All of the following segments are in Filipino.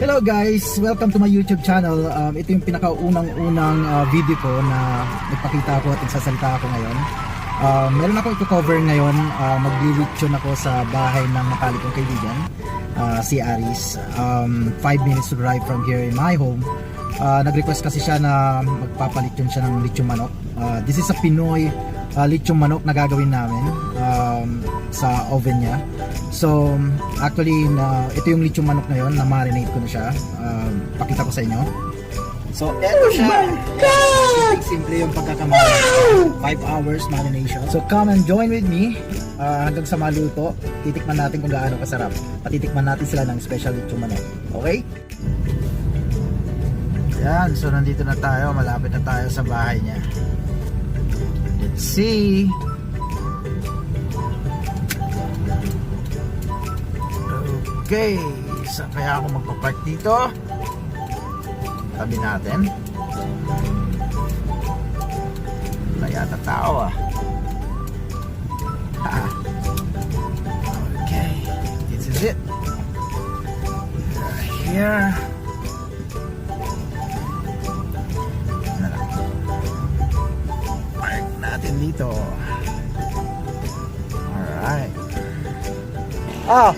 Hello guys! Welcome to my YouTube channel. Ito yung pinakaunang-unang video ko na nagpakita ako at nagsasalita ako ngayon. Meron ako i-cover ngayon. Magli-lechon ako sa bahay ng nakali kong kaibigan, si Aris. 5 minutes to drive from here in my home. Nag-request kasi siya na magpapalechon siya ng lechon manok. This is a Pinoy lechon manok na gagawin namin sa oven niya. So actually ito yung lechon manok na yon, na marinate ko na siya. Pakita ko sa inyo. So eto siya. Simple yung pagkakamala. 5 hours marination. So come and join with me hanggang sa maluto. Titikman natin kung gaano kasarap. Patitikman natin sila ng special lechon manok. Okay? Yan, so nandito na tayo. Malapit na tayo sa bahay niya. Let's see. Okay, saan kaya ako magpapark dito? Tabi natin. Wala yata tao Okay, this is it. Right here. Park natin dito. Alright. Oh!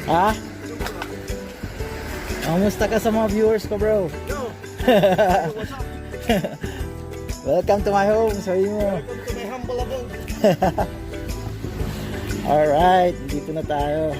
Ha? Kamusta ka sa mga viewers ko, bro? Yo! What's up? Welcome to my home. Sabi mo. Welcome to my humble abode. Alright, dito na tayo.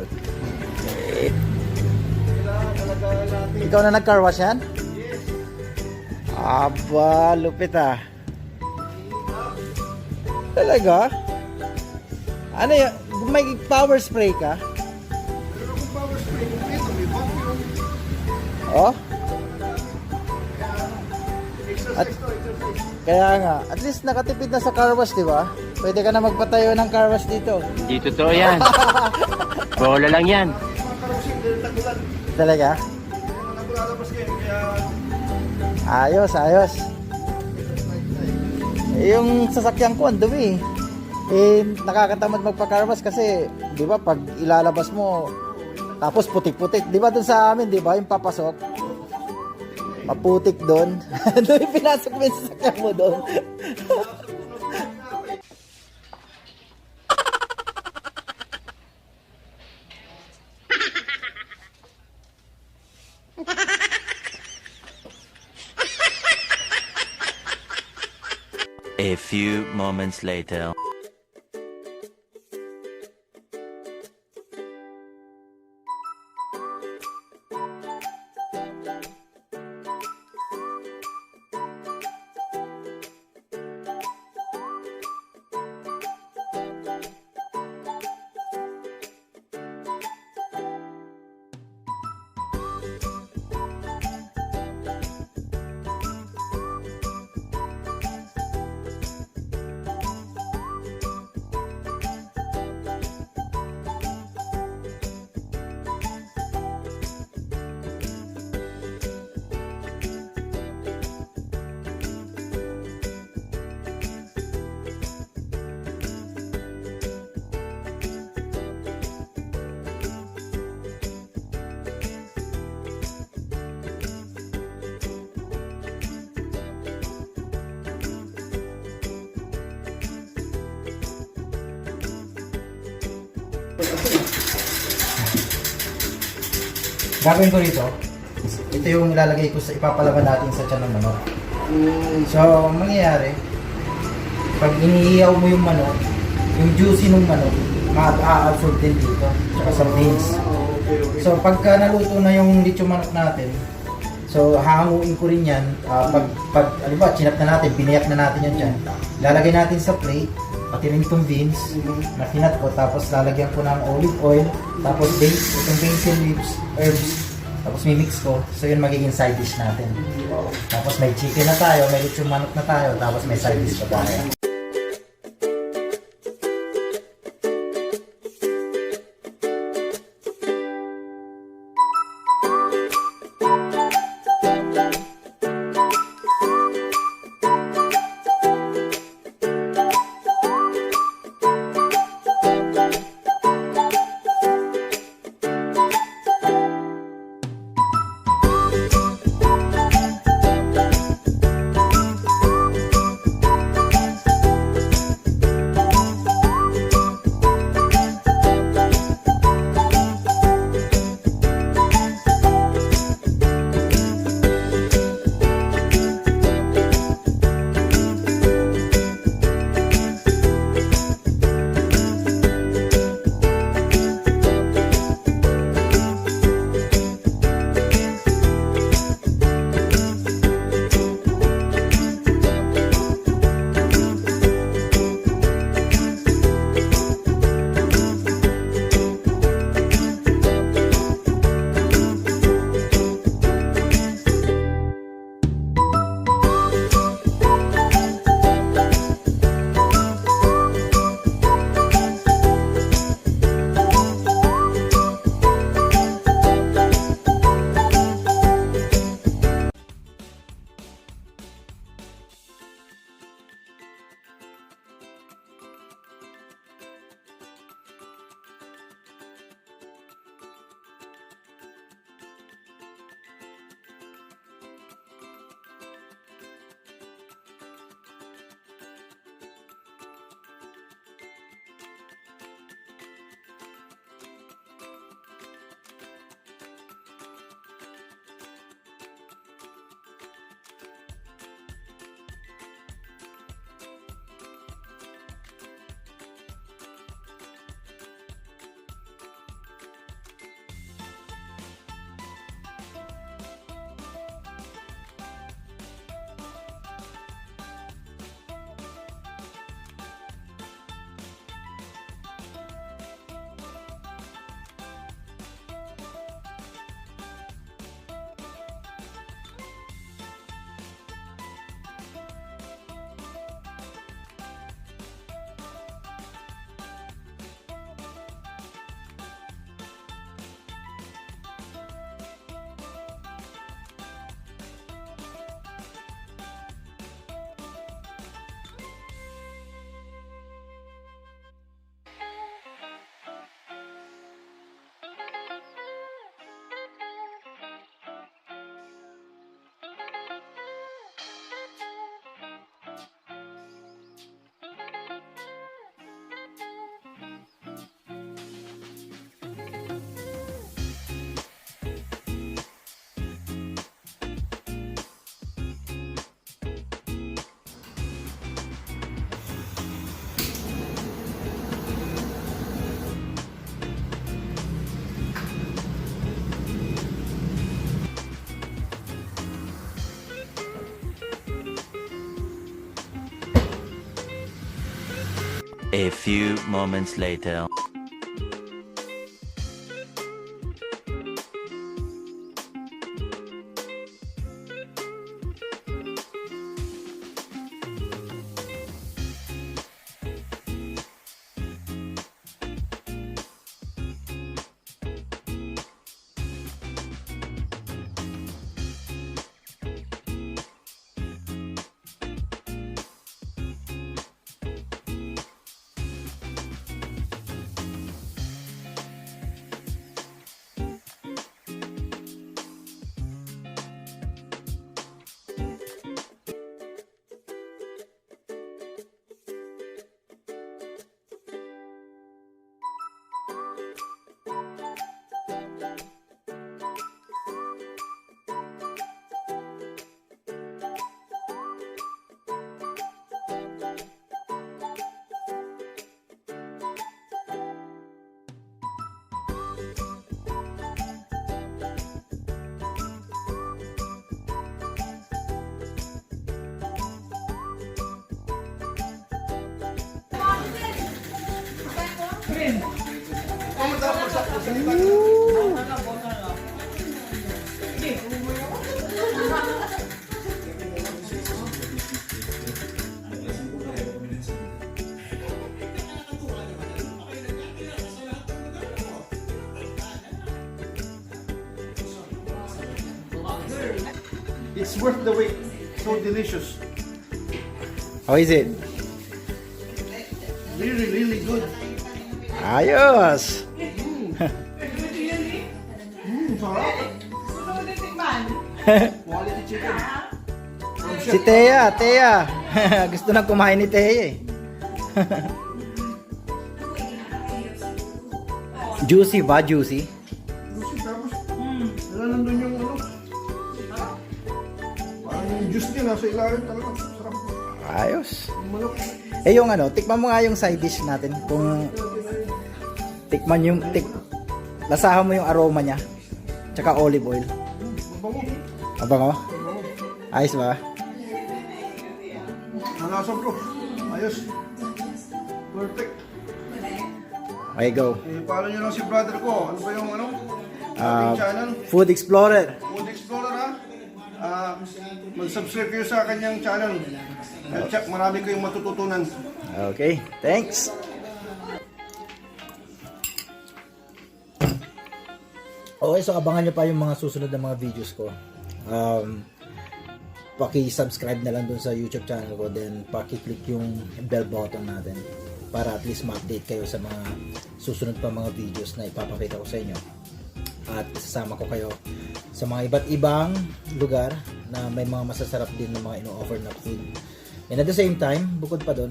Okay. Ikaw na nag-car wash yan? Yes. Aba, lupit Talaga? Ano yun? May power spray ka? Meron akong power spray. Ito, may vacuum. Oh? Exercise to, exercise. Kaya nga, at least nakatipid na sa car wash, di ba? Pwede ka na magpatayo ng car wash dito. Hindi totoo yan. Bola lang yan. Mga karusing, dahil tagulan. Talaga? Hindi naman ako lalabas ngayon, kaya... Ayos, ayos. Yung sasakyan ko, ang dumi. Nakakatamad magpa-car wash kasi, di ba, pag ilalabas mo, tapos putik-putik. Di ba dun sa amin, di ba, yung papasok? Maputik doon. Doon yung pinasok mo yung sasakyan mo doon. A few moments later. Gagawin ko rito, ito yung ilalagay ko sa ipapalaman natin sa tiyan ng manok. So, mangyayari, pag iniiyaw mo yung manok, yung juicy ng manok, ma-absorb din dito, tsaka sa beans. So, pagka naluto na yung lechon manok natin, so hahanguin ko rin yan, ano ba, chinap na natin, pinayak na natin yan dyan. Lalagay natin sa plate, pati rin itong beans na kinat ko, tapos lalagyan ko ng olive oil, tapos itong basil leaves, herbs, tapos mimix ko, so yun magiging side dish natin. Tapos may chicken na tayo, may lechon manok na tayo, tapos may side dish pa tayo. A few moments later. It's worth the wait. So delicious. How is it? Really, really good. Ayos! Sarap. Quality chicken. Si Thea. Gusto na kumain ni Thea eh. Juicy ba? Juicy? Tapos, wala nandun yung ano. Parang yung juice niya nasa ilalim talaga. Sarap. Ayos. Yung manok. Eh yung ano, tikman mo nga yung side dish natin. Kung lasahan mo yung aroma niya. Tsaka olive oil. Mabango. Abango? Ayos ba? Nalasa bro. Ayos. Perfect. Okay, go. Follow nyo lang si brother ko. Ano ba yung ano? Ating channel. Food Explorer. Food Explorer ha. Mag-subscribe kayo sa kanyang channel. At check, marami kayong matututunan. Okay, thanks. Okay, so abangan nyo pa yung mga susunod na mga videos ko. Paki-subscribe na lang dun sa YouTube channel ko, then paki-click yung bell button natin para at least ma-update kayo sa mga susunod pa mga videos na ipapakita ko sa inyo. At isasama ko kayo sa mga iba't ibang lugar na may mga masasarap din na mga ino-offer na food. And at the same time, bukod pa dun,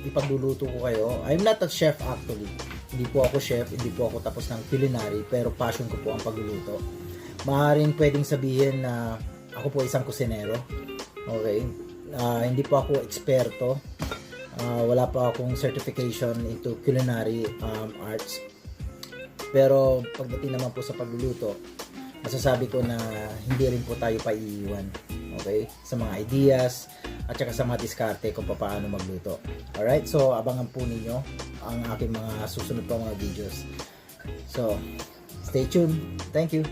ipagluluto ko kayo. I'm not a chef actually. Hindi po ako chef, hindi po ako tapos ng culinary, pero passion ko po ang pagluluto. Maaaring pwedeng sabihin na ako po isang kusinero. Okay? Hindi po ako eksperto. Wala pa akong certification into culinary arts. Pero pagdating naman po sa pagluluto, masasabi ko na hindi rin po tayo paiiwan. Okay? Sa mga ideas at saka sa mga diskarte kung paano magluto. Alright? So, abangan po ninyo ang aking mga susunod pa mga videos. So, stay tuned. Thank you.